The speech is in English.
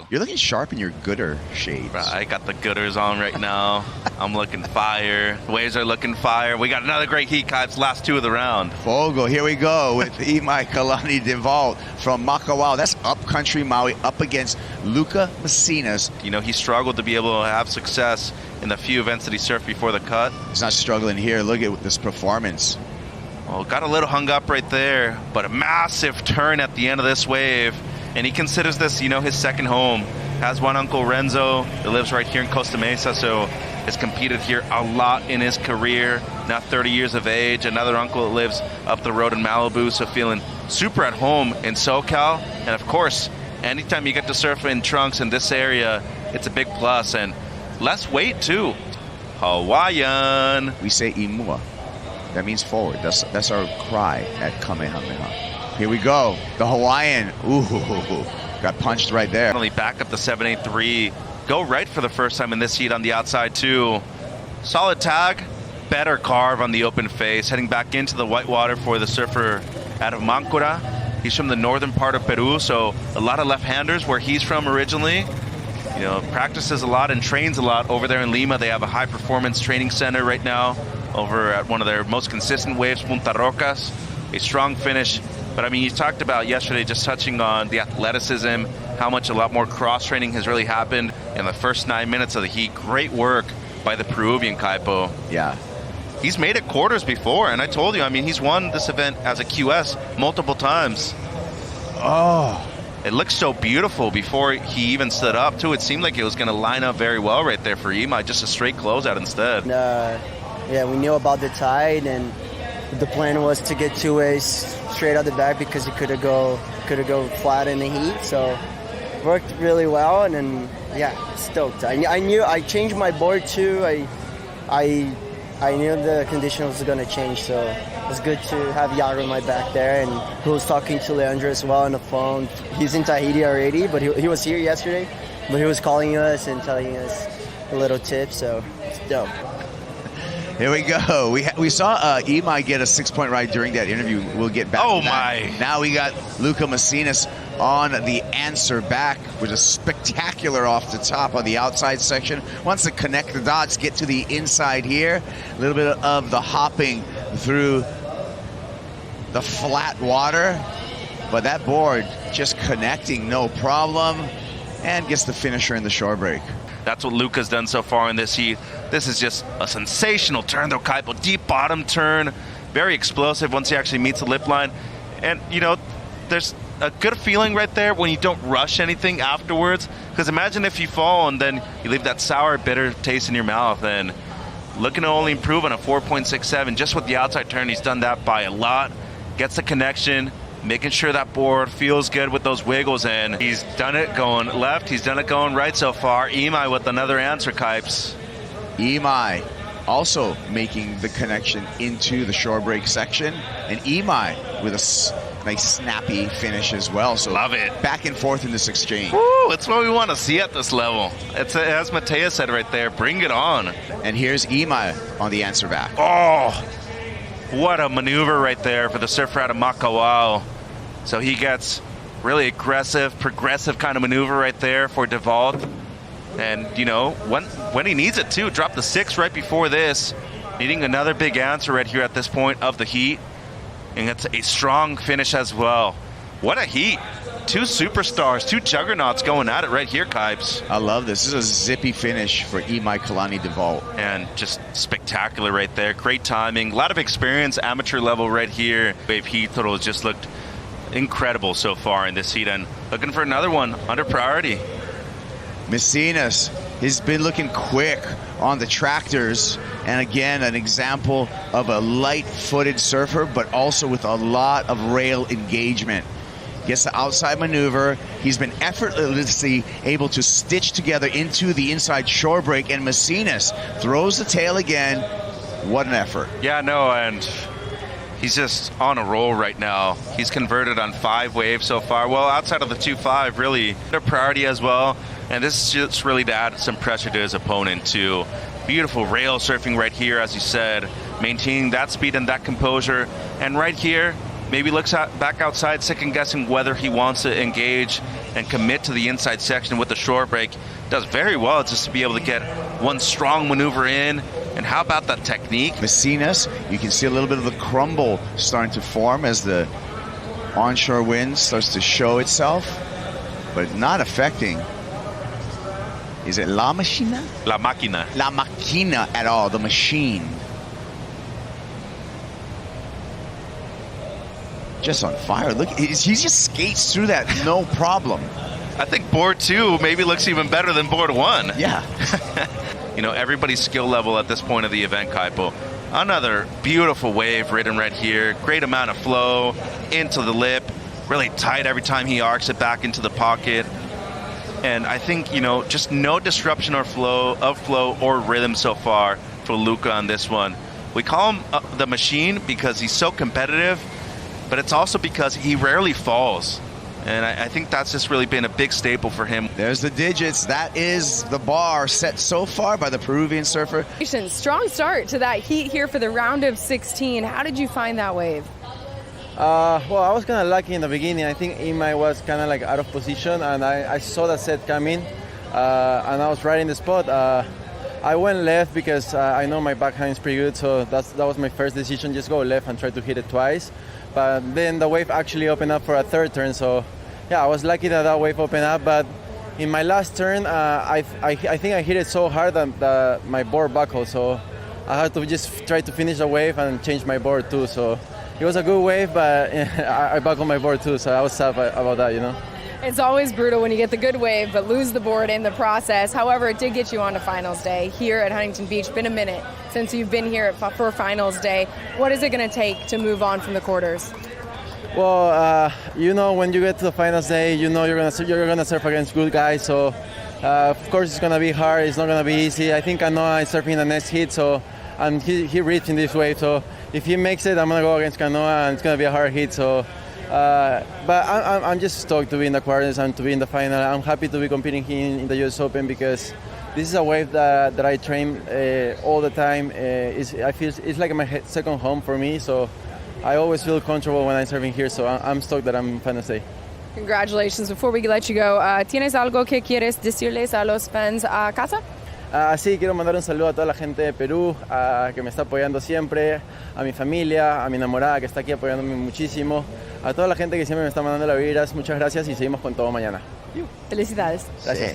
You're looking sharp in your gooder shades. I got the gooders on right now. I'm looking fire. Waves are looking fire. We got another great heat, Kipes. Last 2 of the round. Fogo, here we go with Imaikalani deVault from Makawao. That's upcountry Maui up against Lucca Mesinas. You know, he struggled to be able to have success in the few events that he surfed before the cut. He's not struggling here. Look at this performance. Well, got a little hung up right there, but a massive turn at the end of this wave. And he considers this, you know, his second home. Has one uncle, Renzo, that lives right here in Costa Mesa, so has competed here a lot in his career. Now 30 years of age. Another uncle that lives up the road in Malibu, so feeling super at home in SoCal. And of course, anytime you get to surf in trunks in this area, it's a big plus. And less weight too. Hawaiian. We say imua. That means forward. That's our cry at Kamehameha. Here we go. The Hawaiian. Ooh, got punched right there. Finally back up to 783. Go right for the first time in this heat on the outside too. Solid tag. Better carve on the open face. Heading back into the whitewater for the surfer out of Mancora. He's from the northern part of Peru, so a lot of left-handers where he's from originally. You know, practices a lot and trains a lot over there in Lima. They have a high-performance training center right now over at one of their most consistent waves, Punta Rocas. A strong finish. But I mean, you talked about yesterday, just touching on the athleticism, how much a lot more cross-training has really happened in the first 9 minutes of the heat. Great work by the Peruvian Kaipo. Yeah. He's made it quarters before, and I told you, I mean, he's won this event as a QS multiple times. Oh. It looked so beautiful before he even stood up, too. It seemed like it was going to line up very well right there for Imai, just a straight closeout instead. Yeah, we knew about the tide, and the plan was to get 2 ways straight out the back because he could have go flat in the heat. So worked really well, and then yeah, stoked. I knew I changed my board too. I knew the condition was going to change, so it was good to have Yago in my back there, and who was talking to Leandro as well on the phone. He's in Tahiti already, but he was here yesterday, but he was calling us and telling us a little tip, so it's dope. Here we go. We saw Imai get a 6-point ride during that interview. We'll get back to that. My. Now we got Lucca Mesinas on the answer back with a spectacular off the top on the outside section. Wants to connect the dots, get to the inside here. A little bit of the hopping through the flat water. But that board just connecting, no problem. And gets the finisher in the shore break. That's what Lucca's done so far in this heat. This is just a sensational turn, though, Kaipo. Deep bottom turn, very explosive once he actually meets the lip line. And, you know, there's a good feeling right there when you don't rush anything afterwards. Because imagine if you fall and then you leave that sour, bitter taste in your mouth. And looking to only improve on a 4.67. Just with the outside turn, he's done that by a lot. Gets the connection. Making sure that board feels good with those wiggles, and he's done it going left, he's done it going right so far. Imai with another answer, Kipes. Imai also making the connection into the shore break section, and Imai with a nice snappy finish as well. So love it. Back and forth in this exchange. Woo, it's what we want to see at this level. It's as Mateus said right there, bring it on. And here's Imai on the answer back. Oh, what a maneuver right there for the surfer out of Makawao. So he gets really aggressive, progressive kind of maneuver right there for deVault. And, you know, when he needs it too, drop the 6 right before this. Needing another big answer right here at this point of the heat. And it's a strong finish as well. What a heat. 2 superstars, 2 juggernauts going at it right here, Kipes. I love this. This is a zippy finish for Imaikalani deVault. And just spectacular right there. Great timing. A lot of experience, amateur level right here. Wave heat total just looked incredible so far in this heat, and looking for another one under priority. Mesinas has been looking quick on the tractors, and again an example of a light-footed surfer, but also with a lot of rail engagement. Gets the outside maneuver. He's been effortlessly able to stitch together into the inside shore break, and Mesinas throws the tail again. What an effort. Yeah, no, and he's just on a roll right now. He's converted on 5 waves so far. Well, outside of the 2.5, really their priority as well. And this is just really to add some pressure to his opponent too. Beautiful rail surfing right here, as you said, maintaining that speed and that composure. And right here, maybe looks back outside, second-guessing whether he wants to engage and commit to the inside section with the short brake. Does very well just to be able to get one strong maneuver in. And how about that technique? Mesinas, you can see a little bit of the crumble starting to form as the onshore wind starts to show itself, but not affecting. Is it La Machina? La Máquina. La Máquina at all, the machine. Just on fire. Look, he just skates through that, no problem. I think board 2 maybe looks even better than board 1. Yeah. You know, everybody's skill level at this point of the event, Kaipo. Another beautiful wave ridden right here. Great amount of flow into the lip. Really tight every time he arcs it back into the pocket. And I think, you know, just no disruption of flow or rhythm so far for Lucca on this one. We call him the machine because he's so competitive, but it's also because he rarely falls. And I think that's just really been a big staple for him. There's the digits. That is the bar set so far by the Peruvian surfer. Strong start to that heat here for the round of 16. How did you find that wave? Well, I was kind of lucky in the beginning. I think Imai was kind of like out of position, and I saw that set coming, and I was right in the spot. I went left because I know my backhand is pretty good, so that was my first decision, just go left and try to hit it twice. But then the wave actually opened up for a third turn, so yeah, I was lucky that wave opened up. But in my last turn, I think I hit it so hard that my board buckled, so I had to just try to finish the wave and change my board too. So it was a good wave, but I buckled my board too, so I was sad about that, you know. It's always brutal when you get the good wave but lose the board in the process. However, it did get you on to finals day here at Huntington Beach. Been a minute since you've been here for finals day. What is it going to take to move on from the quarters? Well, you know, when you get to the finals day, you know you're gonna surf against good guys. So of course it's gonna be hard. It's not gonna be easy. I think Canoa is surfing the next hit, so and he reached in this wave. So if he makes it, I'm gonna go against Canoa, and it's gonna be a hard hit. So. But I'm just stoked to be in the quarters and to be in the final. I'm happy to be competing here in the US Open because this is a wave that I train all the time. I feel it's like my second home for me, so I always feel comfortable when I'm surfing here. So I'm stoked that I'm in final day. Congratulations. Before we let you go, ¿tienes algo que quieres decirles a los fans a casa? Sí, quiero mandar un saludo a toda la gente de Perú que me está apoyando siempre, a mi familia, a mi enamorada que está aquí apoyándome muchísimo, a toda la gente que siempre me está mandando las vibras. Muchas gracias y seguimos con todo mañana. Felicidades. Gracias.